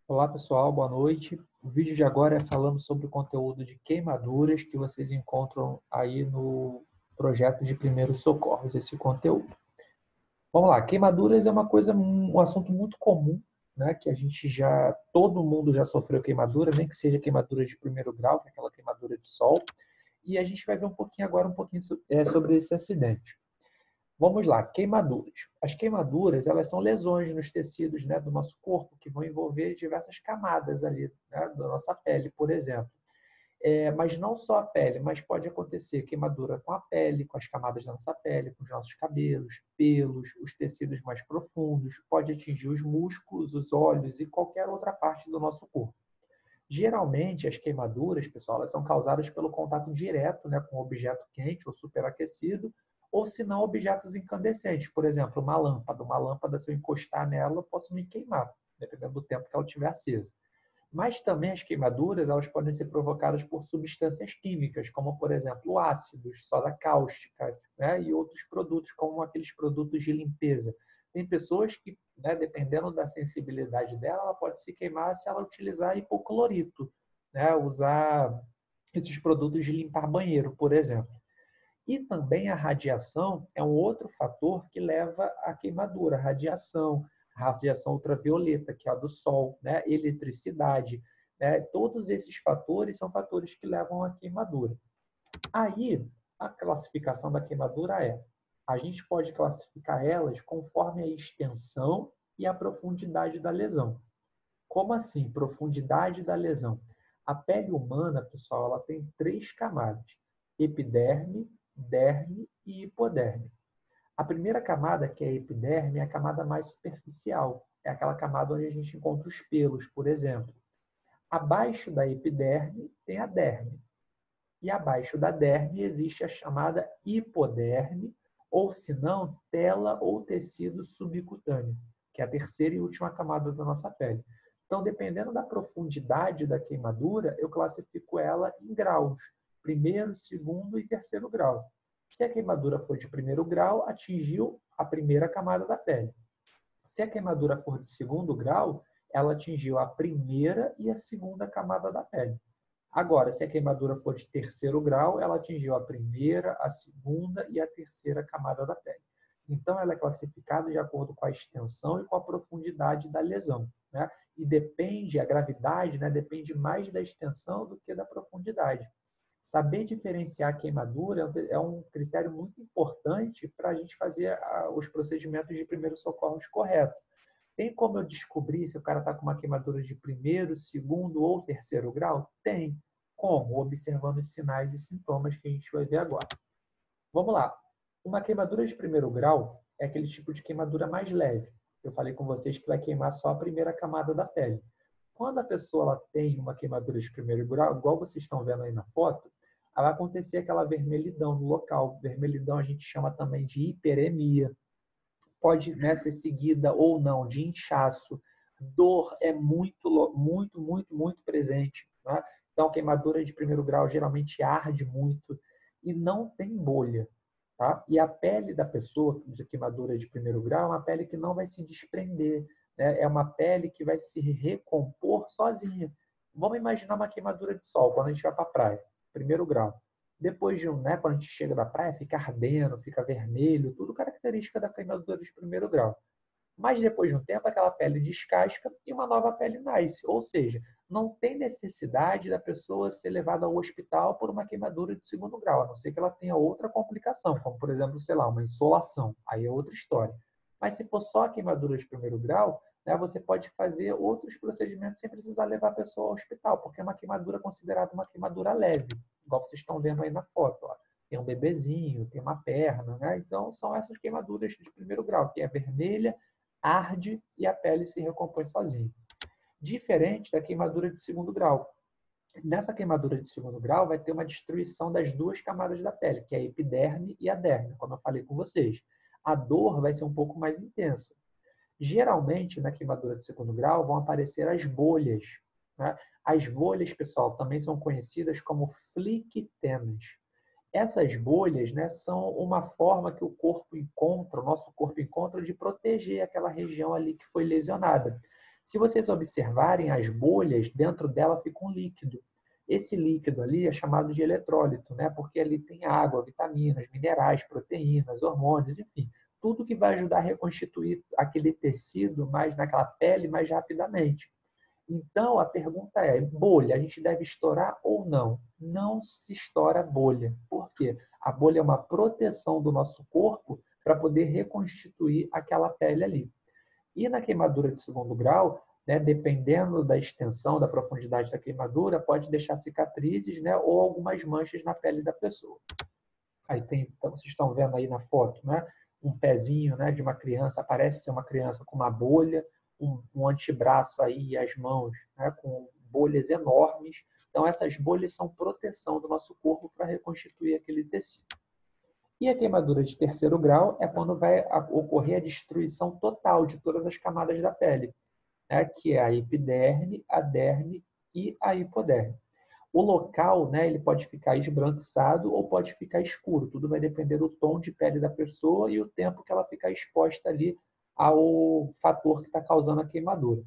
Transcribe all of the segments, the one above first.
Olá pessoal, boa noite. O vídeo de agora é falando sobre o conteúdo de queimaduras que vocês encontram aí no projeto de primeiros socorros, esse conteúdo. Vamos lá, queimaduras é um assunto muito comum, né? Que todo mundo já sofreu queimadura, nem que seja queimadura de primeiro grau, que é aquela queimadura de sol. E a gente vai ver sobre esse acidente. Vamos lá, queimaduras. As queimaduras, elas são lesões nos tecidos, né, do nosso corpo que vão envolver diversas camadas ali, né, da nossa pele, por exemplo. Mas não só a pele, mas pode acontecer queimadura com a pele, com as camadas da nossa pele, com os nossos cabelos, pelos, os tecidos mais profundos, pode atingir os músculos, os olhos e qualquer outra parte do nosso corpo. Geralmente, as queimaduras, pessoal, elas são causadas pelo contato direto, né, com um objeto quente ou superaquecido, ou se não, objetos incandescentes. Por exemplo, uma lâmpada. Uma lâmpada, se eu encostar nela, eu posso me queimar, dependendo do tempo que ela estiver acesa. Mas também as queimaduras, elas podem ser provocadas por substâncias químicas, como, por exemplo, ácidos, soda cáustica, né, e outros produtos, como aqueles produtos de limpeza. Tem pessoas que, né, dependendo da sensibilidade dela, ela pode se queimar se ela utilizar hipoclorito, né, usar esses produtos de limpar banheiro, por exemplo. E também a radiação é um outro fator que leva à queimadura. Radiação ultravioleta, que é a do sol, né? Eletricidade, né? Todos esses fatores são fatores que levam à queimadura. Aí, a classificação da queimadura a gente pode classificar elas conforme a extensão e a profundidade da lesão. Como assim, profundidade da lesão? A pele humana, pessoal, ela tem três camadas: epiderme, derme e hipoderme. A primeira camada, que é a epiderme, é a camada mais superficial. É aquela camada onde a gente encontra os pelos, por exemplo. Abaixo da epiderme tem a derme. E abaixo da derme existe a chamada hipoderme, ou se não, tela ou tecido subcutâneo, que é a terceira e última camada da nossa pele. Então, dependendo da profundidade da queimadura, eu classifico ela em graus: primeiro, segundo e terceiro grau. Se a queimadura for de primeiro grau, atingiu a primeira camada da pele. Se a queimadura for de segundo grau, ela atingiu a primeira e a segunda camada da pele. Agora, se a queimadura for de terceiro grau, ela atingiu a primeira, a segunda e a terceira camada da pele. Então, ela é classificada de acordo com a extensão e com a profundidade da lesão, né? E a gravidade, né, depende mais da extensão do que da profundidade. Saber diferenciar a queimadura é um critério muito importante para a gente fazer os procedimentos de primeiros socorros corretos. Tem como eu descobrir se o cara está com uma queimadura de primeiro, segundo ou terceiro grau? Tem. Como? Observando os sinais e sintomas que a gente vai ver agora. Vamos lá. Uma queimadura de primeiro grau é aquele tipo de queimadura mais leve. Eu falei com vocês que vai queimar só a primeira camada da pele. Quando a pessoa ela tem uma queimadura de primeiro grau, igual vocês estão vendo aí na foto, vai acontecer aquela vermelhidão no local. Vermelhidão a gente chama também de hiperemia. Pode, né, ser seguida ou não de inchaço. Dor é muito presente. Né? Então, queimadura de primeiro grau geralmente arde muito e não tem bolha. Tá? E a pele da pessoa de queimadura de primeiro grau é uma pele que não vai se desprender. Né? É uma pele que vai se recompor sozinha. Vamos imaginar uma queimadura de sol quando a gente vai para a praia, primeiro grau. Depois de né, quando a gente chega da praia, fica ardendo, fica vermelho, tudo característica da queimadura de primeiro grau. Mas depois de um tempo, aquela pele descasca e uma nova pele nasce. Ou seja, não tem necessidade da pessoa ser levada ao hospital por uma queimadura de segundo grau, a não ser que ela tenha outra complicação, como, por exemplo, sei lá, uma insolação. Aí é outra história. Mas se for só a queimadura de primeiro grau, né, você pode fazer outros procedimentos sem precisar levar a pessoa ao hospital, porque é uma queimadura considerada uma queimadura leve, igual vocês estão vendo aí na foto. Ó. Tem um bebezinho, tem uma perna, né? Então são essas queimaduras de primeiro grau, que é vermelha, arde e a pele se recompõe sozinha. Diferente da queimadura de segundo grau. Nessa queimadura de segundo grau, vai ter uma destruição das duas camadas da pele, que é a epiderme e a derme, como eu falei com vocês. A dor vai ser um pouco mais intensa. Geralmente, na queimadura de segundo grau, vão aparecer as bolhas. Né? As bolhas, pessoal, também são conhecidas como flictenas. Essas bolhas, né, são uma forma que o nosso corpo encontra de proteger aquela região ali que foi lesionada. Se vocês observarem as bolhas, dentro dela fica um líquido. Esse líquido ali é chamado de eletrólito, né? Porque ali tem água, vitaminas, minerais, proteínas, hormônios, enfim, tudo que vai ajudar a reconstituir aquele tecido mais naquela pele mais rapidamente. Então, a pergunta é, bolha, a gente deve estourar ou não? Não se estoura bolha. Por quê? A bolha é uma proteção do nosso corpo para poder reconstituir aquela pele ali. E na queimadura de segundo grau, né, dependendo da extensão, da profundidade da queimadura, pode deixar cicatrizes, né, ou algumas manchas na pele da pessoa. Aí tem, então, vocês estão vendo aí na foto, né, um pezinho, né, de uma criança, parece ser uma criança com uma bolha, um antebraço aí e as mãos, né, com bolhas enormes. Então, essas bolhas são proteção do nosso corpo para reconstituir aquele tecido. E a queimadura de terceiro grau é quando vai ocorrer a destruição total de todas as camadas da pele, né, que é a epiderme, a derme e a hipoderme. O local, né, ele pode ficar esbranquiçado ou pode ficar escuro. Tudo vai depender do tom de pele da pessoa e o tempo que ela ficar exposta ali ao fator que está causando a queimadura.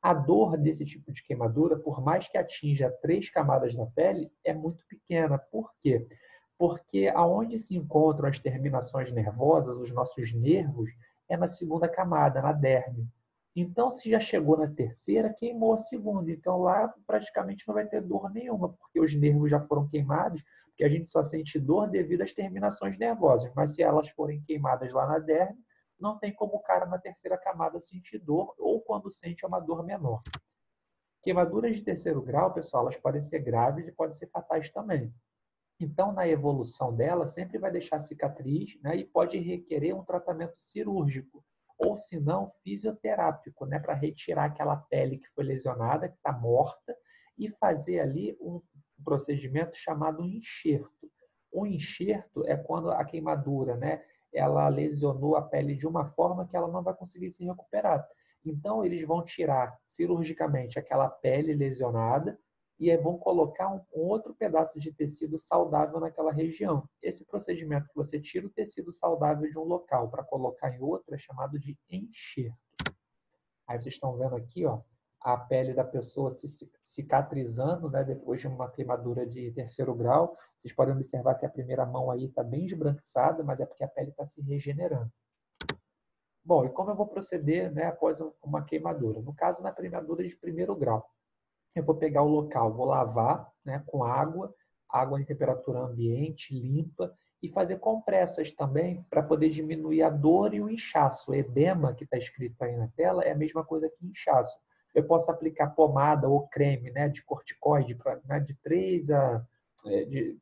A dor desse tipo de queimadura, por mais que atinja 3 camadas da pele, é muito pequena. Por quê? Porque aonde se encontram as terminações nervosas, os nossos nervos, é na segunda camada, na derme. Então, se já chegou na terceira, queimou a segunda. Então, lá praticamente não vai ter dor nenhuma, porque os nervos já foram queimados, porque a gente só sente dor devido às terminações nervosas. Mas se elas forem queimadas lá na derme, não tem como o cara na terceira camada sentir dor, ou quando sente é uma dor menor. Queimaduras de terceiro grau, pessoal, elas podem ser graves e podem ser fatais também. Então, na evolução dela, sempre vai deixar cicatriz, né, e pode requerer um tratamento cirúrgico, ou se não, fisioterápico, né, para retirar aquela pele que foi lesionada, que está morta, e fazer ali um procedimento chamado enxerto. O enxerto é quando a queimadura, né, ela lesionou a pele de uma forma que ela não vai conseguir se recuperar. Então, eles vão tirar cirurgicamente aquela pele lesionada e vão colocar um outro pedaço de tecido saudável naquela região. Esse procedimento que você tira o tecido saudável de um local para colocar em outro é chamado de enxerto. Aí vocês estão vendo aqui, ó, a pele da pessoa se cicatrizando, né, depois de uma queimadura de terceiro grau. Vocês podem observar que a primeira mão aí está bem esbranquiçada, mas é porque a pele está se regenerando. Bom, e como eu vou proceder, né, após uma queimadura? No caso, na queimadura de primeiro grau, eu vou pegar o local, vou lavar, né, com água em temperatura ambiente, limpa, e fazer compressas também para poder diminuir a dor e o inchaço. O edema, que está escrito aí na tela, é a mesma coisa que inchaço. Eu posso aplicar pomada ou creme, né, de corticoide né, de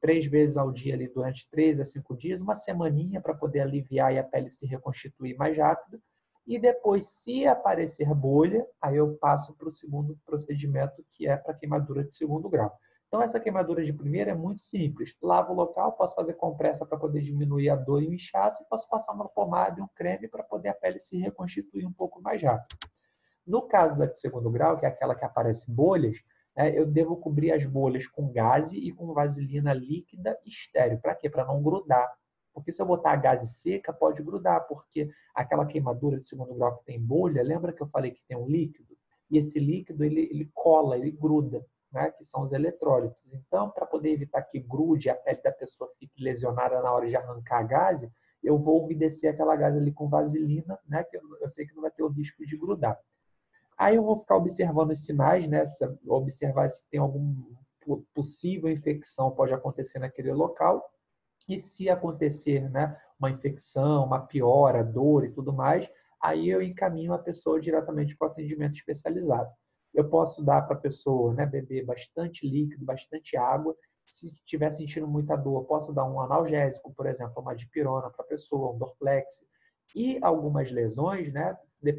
3 vezes ao dia ali, durante 3 a 5 dias, uma semaninha para poder aliviar e a pele se reconstituir mais rápido. E depois, se aparecer bolha, aí eu passo para o segundo procedimento, que é para queimadura de segundo grau. Então, essa queimadura de primeira é muito simples. Lavo o local, posso fazer compressa para poder diminuir a dor e o inchaço, e posso passar uma pomada e um creme para poder a pele se reconstituir um pouco mais rápido. No caso da de segundo grau, que é aquela que aparece bolhas, eu devo cobrir as bolhas com gaze e com vaselina líquida e estéreo. Para quê? Para não grudar. Porque se eu botar a gaze seca, pode grudar, porque aquela queimadura de segundo grau que tem bolha, lembra que eu falei que tem um líquido? E esse líquido, ele cola, ele gruda, né? Que são os eletrólitos. Então, para poder evitar que grude, a pele da pessoa fique lesionada na hora de arrancar a gaze, eu vou umedecer aquela gaze ali com vaselina, né? Que eu sei que não vai ter o risco de grudar. Aí eu vou ficar observando os sinais, né? Observar se tem alguma possível infecção pode acontecer naquele local. E se acontecer, né, uma infecção, uma piora, dor e tudo mais, aí eu encaminho a pessoa diretamente para o atendimento especializado. Eu posso dar para a pessoa, né, beber bastante líquido, bastante água. Se estiver sentindo muita dor, posso dar um analgésico, por exemplo, uma dipirona para a pessoa, um Dorflex. E algumas lesões, né,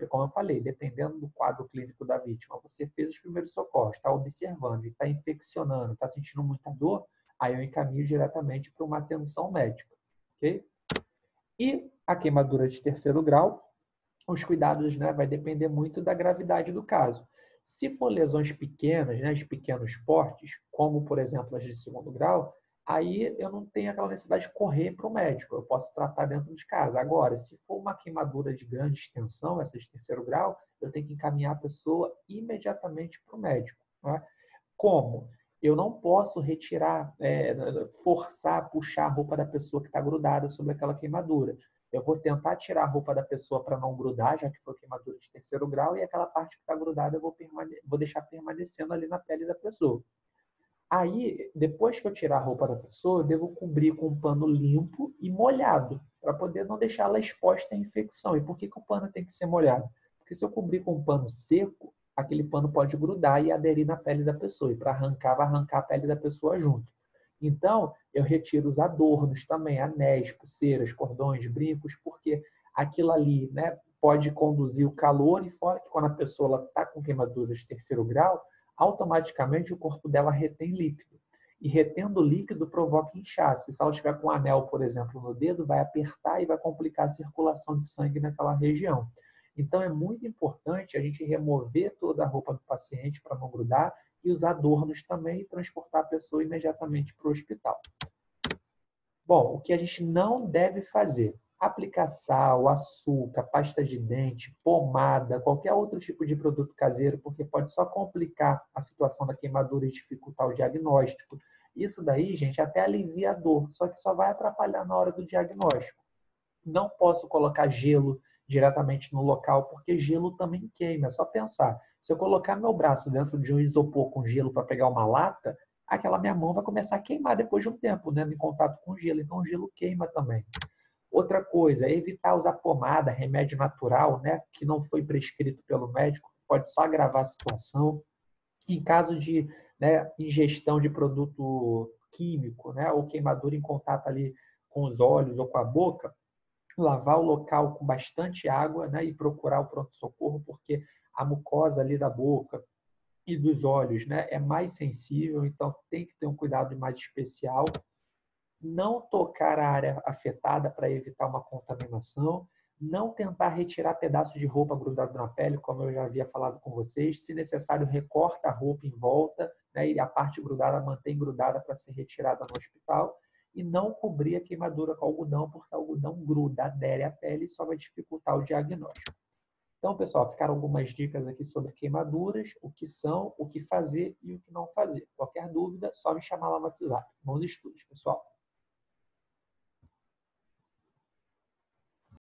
como eu falei, dependendo do quadro clínico da vítima, você fez os primeiros socorros, está observando, está infeccionando, está sentindo muita dor, aí eu encaminho diretamente para uma atenção médica, ok? E a queimadura de terceiro grau, os cuidados, né, vai depender muito da gravidade do caso. Se for lesões pequenas, né, de pequenos portes, como, por exemplo, as de segundo grau, aí eu não tenho aquela necessidade de correr para o médico, eu posso tratar dentro de casa. Agora, se for uma queimadura de grande extensão, essa de terceiro grau, eu tenho que encaminhar a pessoa imediatamente para o médico. Né? Como? Eu não posso retirar, forçar, puxar a roupa da pessoa que está grudada sobre aquela queimadura. Eu vou tentar tirar a roupa da pessoa para não grudar, já que foi queimadura de terceiro grau, e aquela parte que está grudada eu vou deixar permanecendo ali na pele da pessoa. Aí, depois que eu tirar a roupa da pessoa, eu devo cobrir com um pano limpo e molhado, para poder não deixar ela exposta à infecção. E por que o pano tem que ser molhado? Porque se eu cobrir com um pano seco, aquele pano pode grudar e aderir na pele da pessoa. E para arrancar, vai arrancar a pele da pessoa junto. Então, eu retiro os adornos também, anéis, pulseiras, cordões, brincos, porque aquilo ali, né, pode conduzir o calor, e fora que quando a pessoa está com queimaduras de terceiro grau, automaticamente o corpo dela retém líquido. E retendo líquido provoca inchaço. Se ela estiver com um anel, por exemplo, no dedo, vai apertar e vai complicar a circulação de sangue naquela região. Então, é muito importante a gente remover toda a roupa do paciente para não grudar e os adornos também e transportar a pessoa imediatamente para o hospital. Bom, o que a gente não deve fazer? Aplicar sal, açúcar, pasta de dente, pomada, qualquer outro tipo de produto caseiro, porque pode só complicar a situação da queimadura e dificultar o diagnóstico. Isso daí, gente, até alivia a dor, só que só vai atrapalhar na hora do diagnóstico. Não posso colocar gelo diretamente no local, porque gelo também queima. É só pensar. Se eu colocar meu braço dentro de um isopor com gelo para pegar uma lata, aquela minha mão vai começar a queimar depois de um tempo, né, em contato com o gelo. Então, o gelo queima também. Outra coisa, evitar usar pomada, remédio natural, né, que não foi prescrito pelo médico, pode só agravar a situação. Em caso de, né, ingestão de produto químico, né, ou queimadura em contato ali com os olhos ou com a boca, lavar o local com bastante água, né, e procurar o pronto-socorro, porque a mucosa ali da boca e dos olhos, né, é mais sensível, então tem que ter um cuidado mais especial. Não tocar a área afetada para evitar uma contaminação, não tentar retirar pedaços de roupa grudado na pele, como eu já havia falado com vocês. Se necessário, recorta a roupa em volta, né, e a parte grudada mantém grudada para ser retirada no hospital. E não cobrir a queimadura com algodão, porque o algodão gruda, adere à pele e só vai dificultar o diagnóstico. Então, pessoal, ficaram algumas dicas aqui sobre queimaduras, o que são, o que fazer e o que não fazer. Qualquer dúvida, só me chamar lá no WhatsApp. Bons estudos, pessoal!